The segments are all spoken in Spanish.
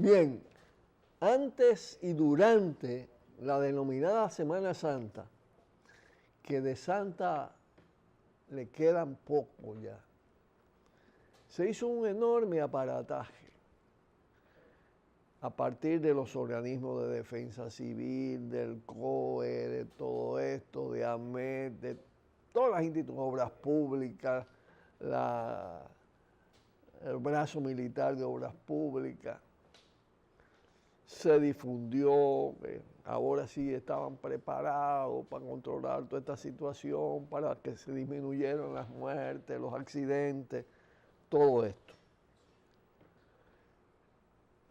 Bien, antes y durante la denominada Semana Santa, que de Santa le quedan poco ya, se hizo un enorme aparataje a partir de los organismos de defensa civil, del COE, de todo esto, de AMET, de todas las instituciones, obras públicas, el brazo militar de obras públicas. Se difundió, ahora sí estaban preparados para controlar toda esta situación, para que se disminuyeran las muertes, los accidentes, todo esto.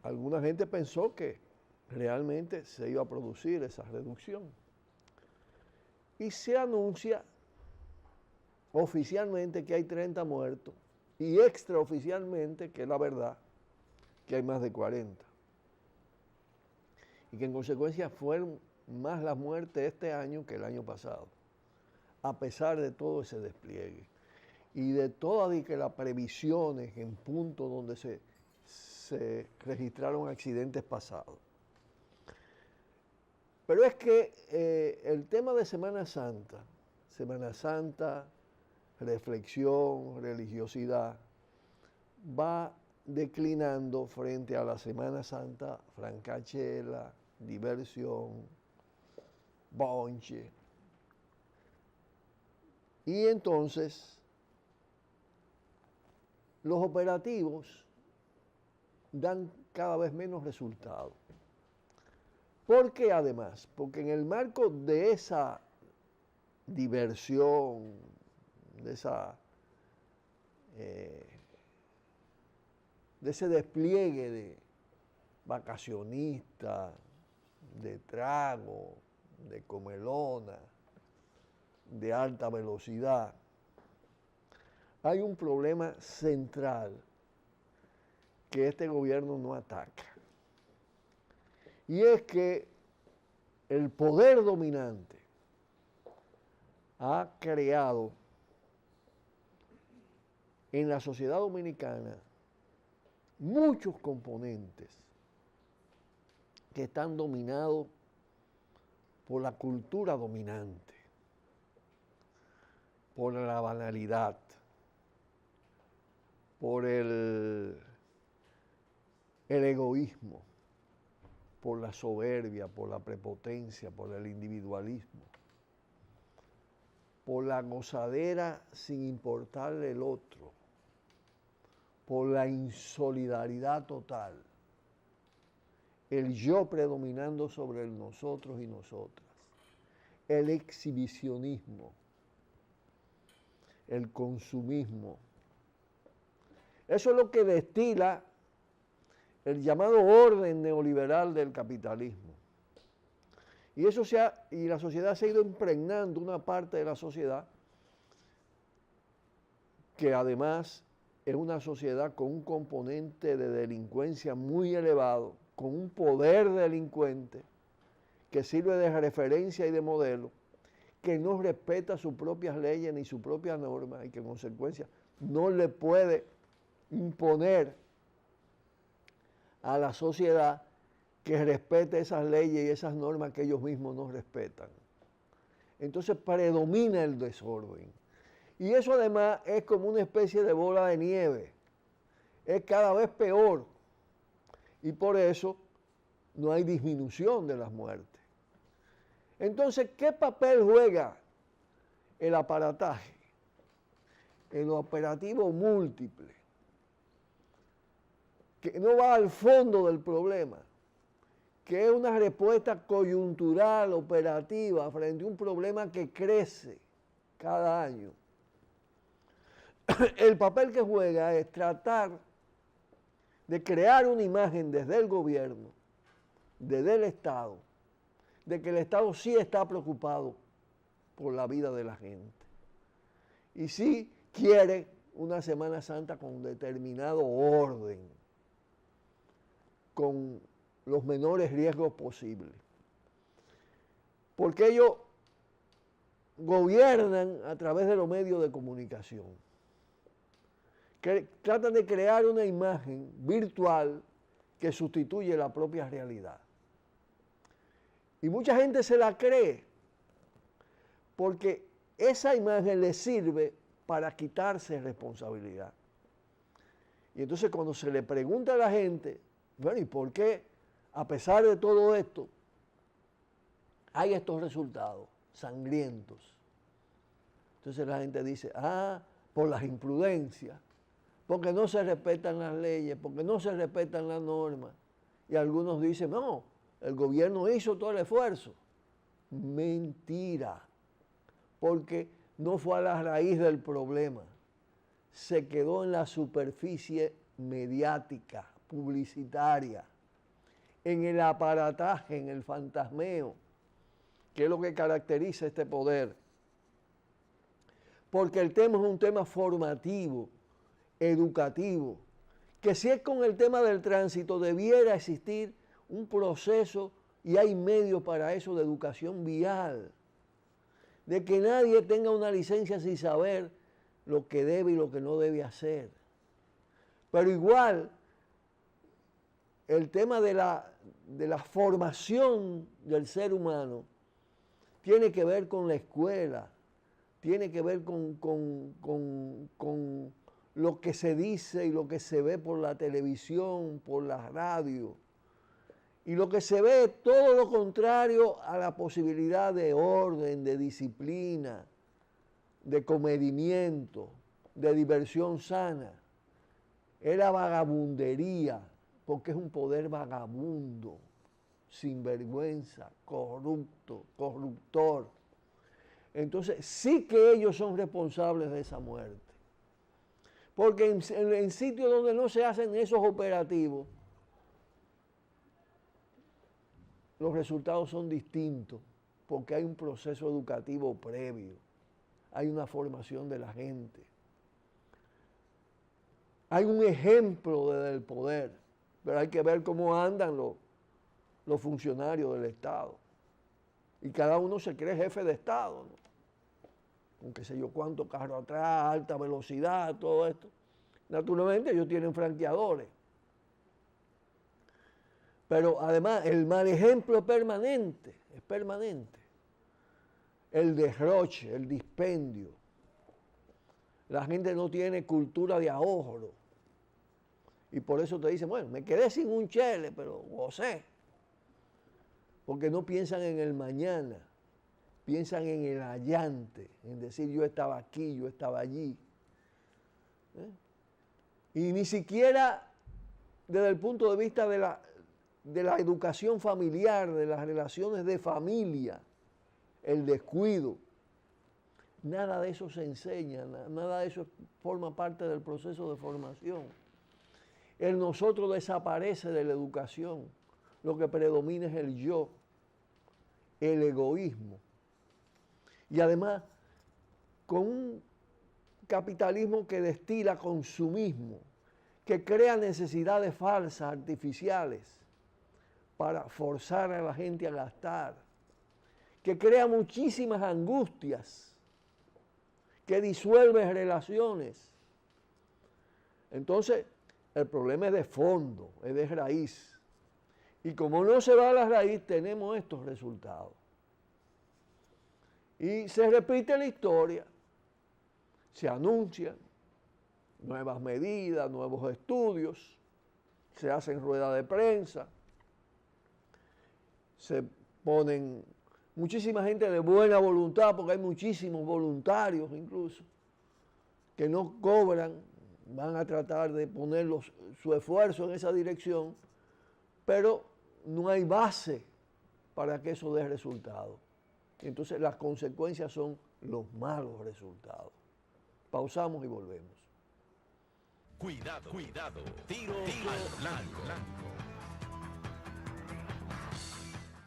Alguna gente pensó que realmente se iba a producir esa reducción. Y se anuncia oficialmente que hay 30 muertos y extraoficialmente, que es la verdad, que hay más de 40. Y que en consecuencia fueron más las muertes este año que el año pasado, a pesar de todo ese despliegue y de todas las previsiones en puntos donde se registraron accidentes pasados. Pero es que el tema de Semana Santa, reflexión, religiosidad, va declinando frente a la Semana Santa francachela, diversión, bonche. Y entonces los operativos dan cada vez menos resultados. ¿Por qué además? Porque en el marco de esa diversión, de ese despliegue de vacacionistas, de trago, de comelona, de alta velocidad, hay un problema central que este gobierno no ataca. Y es que el poder dominante ha creado en la sociedad dominicana muchos componentes que están dominados por la cultura dominante, por la banalidad, por el egoísmo, por la soberbia, por la prepotencia, por el individualismo, por la gozadera sin importarle el otro, por la insolidaridad total, el yo predominando sobre el nosotros y nosotras, el exhibicionismo, el consumismo. Eso es lo que destila el llamado orden neoliberal del capitalismo. Y la sociedad se ha ido impregnando, una parte de la sociedad, que además es una sociedad con un componente de delincuencia muy elevado, con un poder delincuente que sirve de referencia y de modelo, que no respeta sus propias leyes ni sus propias normas y que en consecuencia no le puede imponer a la sociedad que respete esas leyes y esas normas que ellos mismos no respetan. Entonces predomina el desorden. Y eso además es como una especie de bola de nieve. Es cada vez peor. Y por eso no hay disminución de las muertes. Entonces, ¿qué papel juega el aparataje? El operativo múltiple, que no va al fondo del problema, que es una respuesta coyuntural, operativa, frente a un problema que crece cada año. El papel que juega es tratar de crear una imagen desde el gobierno, desde el Estado, de que el Estado sí está preocupado por la vida de la gente. Y sí quiere una Semana Santa con determinado orden, con los menores riesgos posibles. Porque ellos gobiernan a través de los medios de comunicación. Que tratan de crear una imagen virtual que sustituye la propia realidad. Y mucha gente se la cree porque esa imagen le sirve para quitarse responsabilidad. Y entonces cuando se le pregunta a la gente, bueno, ¿y por qué a pesar de todo esto hay estos resultados sangrientos? Entonces la gente dice, por las imprudencias, porque no se respetan las leyes, porque no se respetan las normas. Y algunos dicen, no, el gobierno hizo todo el esfuerzo. Mentira, porque no fue a la raíz del problema, se quedó en la superficie mediática, publicitaria, en el aparataje, en el fantasmeo, que es lo que caracteriza este poder. Porque el tema es un tema formativo, educativo, que si es con el tema del tránsito debiera existir un proceso, y hay medios para eso, de educación vial, de que nadie tenga una licencia sin saber lo que debe y lo que no debe hacer. Pero igual, el tema de la formación del ser humano tiene que ver con la escuela, tiene que ver con lo que se dice y lo que se ve por la televisión, por la radio. Y lo que se ve es todo lo contrario a la posibilidad de orden, de disciplina, de comedimiento, de diversión sana. Es la vagabundería, porque es un poder vagabundo, sinvergüenza, corrupto, corruptor. Entonces sí que ellos son responsables de esa muerte. Porque en sitios donde no se hacen esos operativos, los resultados son distintos, porque hay un proceso educativo previo, hay una formación de la gente, hay un ejemplo desde el poder, pero hay que ver cómo andan los funcionarios del Estado. Y cada uno se cree jefe de Estado, ¿no? Con qué sé yo cuánto carro atrás, alta velocidad, todo esto. Naturalmente ellos tienen franqueadores. Pero además el mal ejemplo es permanente, es permanente. El derroche, el dispendio. La gente no tiene cultura de ahorro. Y por eso te dicen, bueno, me quedé sin un chele, pero gocé. Porque no piensan en el mañana, piensan en el allante, en decir yo estaba aquí, yo estaba allí. Y ni siquiera desde el punto de vista de la educación familiar, de las relaciones de familia, el descuido. Nada de eso se enseña, nada de eso forma parte del proceso de formación. El nosotros desaparece de la educación. Lo que predomina es el yo, el egoísmo. Y además, con un capitalismo que destila consumismo, que crea necesidades falsas, artificiales, para forzar a la gente a gastar, que crea muchísimas angustias, que disuelve relaciones. Entonces, el problema es de fondo, es de raíz. Y como no se va a la raíz, tenemos estos resultados. Y se repite la historia, se anuncian nuevas medidas, nuevos estudios, se hacen ruedas de prensa, se ponen muchísima gente de buena voluntad, porque hay muchísimos voluntarios incluso, que no cobran, van a tratar de poner su esfuerzo en esa dirección, pero no hay base para que eso dé resultados. Entonces las consecuencias son los malos resultados. Pausamos y volvemos. Cuidado, cuidado. Tiro al blanco.